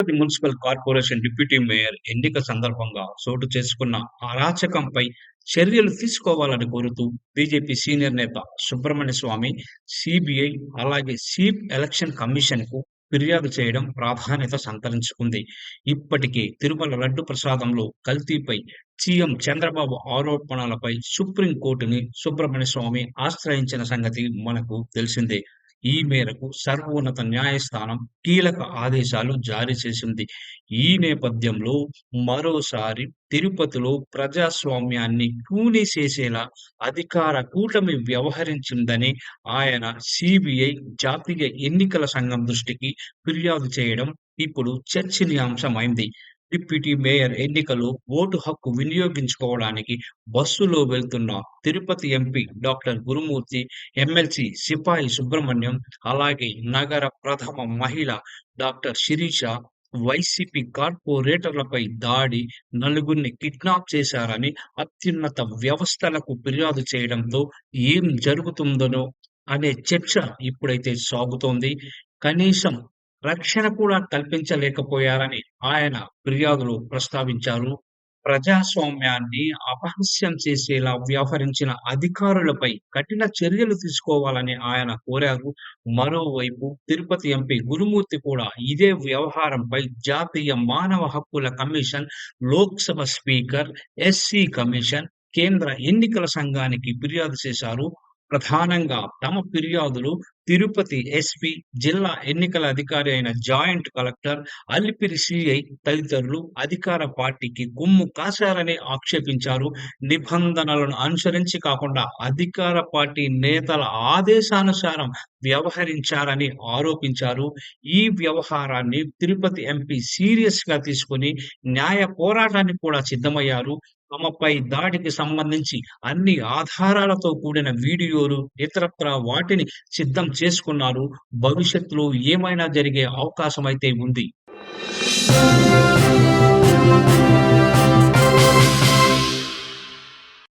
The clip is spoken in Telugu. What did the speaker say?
Tirupati municipal corporation deputy mayor ఎన్నిక సందర్భంగా చోటు చేసుకున్న అరాచకంపై చర్యలు తీసుకోవాలని కోరుతూ బీజేపీ సీనియర్ నేత సుబ్రహ్మణ్య స్వామి సిబిఐ అలాగే చీఫ్ ఎలక్షన్ కమిషన్ కు ఫిర్యాదు చేయడం ప్రాధాన్యత సంతరించుకుంది. ఇప్పటికే తిరుమల లడ్డు ప్రసాదంలో కల్తీపై సీఎం చంద్రబాబు ఆరోపణలపై సుప్రీం కోర్టుని సుబ్రహ్మణ్య స్వామి ఆశ్రయించిన సంగతి మనకు తెలిసిందే. ఈ మేరకు సర్వోన్నత న్యాయస్థానం కీలక ఆదేశాలు జారీ చేసింది. ఈ నేపథ్యంలో మరోసారి తిరుపతిలో ప్రజాస్వామ్యాన్ని కూనీ చేసేలా అధికార కూటమి వ్యవహరించిందని ఆయన సిబిఐ జాతీయ ఎన్నికల సంఘం దృష్టికి ఫిర్యాదు చేయడం ఇప్పుడు చర్చనీయాంశమైంది. డిప్యూటీ మేయర్ ఎన్నికలో ఓటు హక్కు వినియోగించుకోవడానికి బస్సులో వెళ్తున్న తిరుపతి ఎంపీ డాక్టర్ గురుమూర్తి, ఎమ్మెల్సీ సిపాయి సుబ్రహ్మణ్యం, అలాగే నగర ప్రథమ మహిళ డాక్టర్ శిరీష వైసీపీ కార్పొరేటర్లపై దాడి, నలుగురిని కిడ్నాప్ చేశారని అత్యున్నత వ్యవస్థలకు ఫిర్యాదు చేయడంతో ఏం జరుగుతుందనో అనే చర్చ ఇప్పుడైతే సాగుతోంది. కనీసం రక్షణ కూడా కల్పించలేకపోయారని ఆయన ఫిర్యాదులో ప్రస్తావించారు. ప్రజాస్వామ్యాన్ని అపహాస్యం చేసేలా వ్యవహరించిన అధికారులపై కఠిన చర్యలు తీసుకోవాలని ఆయన కోరారు. మరోవైపు తిరుపతి ఎంపీ గురుమూర్తి కూడా ఇదే వ్యవహారంపై జాతీయ మానవ హక్కుల commission, Lok Sabha speaker, SC commission, కేంద్ర ఎన్నికల సంఘానికి ఫిర్యాదు చేశారు. ప్రధానంగా తమ ఫిర్యాదులు తిరుపతి ఎస్పీ, జిల్లా ఎన్నికల అధికారి అయిన జాయింట్ కలెక్టర్, అలిపిరి సిఐ తదితరులు అధికార పార్టీకి కొమ్ము కాశారని ఆక్షేపించారు. నిబంధనలను అనుసరించి కాకుండా అధికార పార్టీ నేతల ఆదేశానుసారం వ్యవహరించారని ఆరోపించారు. ఈ వ్యవహారాన్ని తిరుపతి ఎంపీ సీరియస్ గా తీసుకొని న్యాయ పోరాటానికి కూడా సిద్ధమయ్యారు. తమపై దాడికి సంబంధించి అన్ని ఆధారాలతో కూడిన వీడియోలు, ఇతరత్రా వాటిని సిద్ధం చేసుకున్నారు. భవిష్యత్తులో ఏమైనా జరిగే అవకాశం అయితే ఉంది.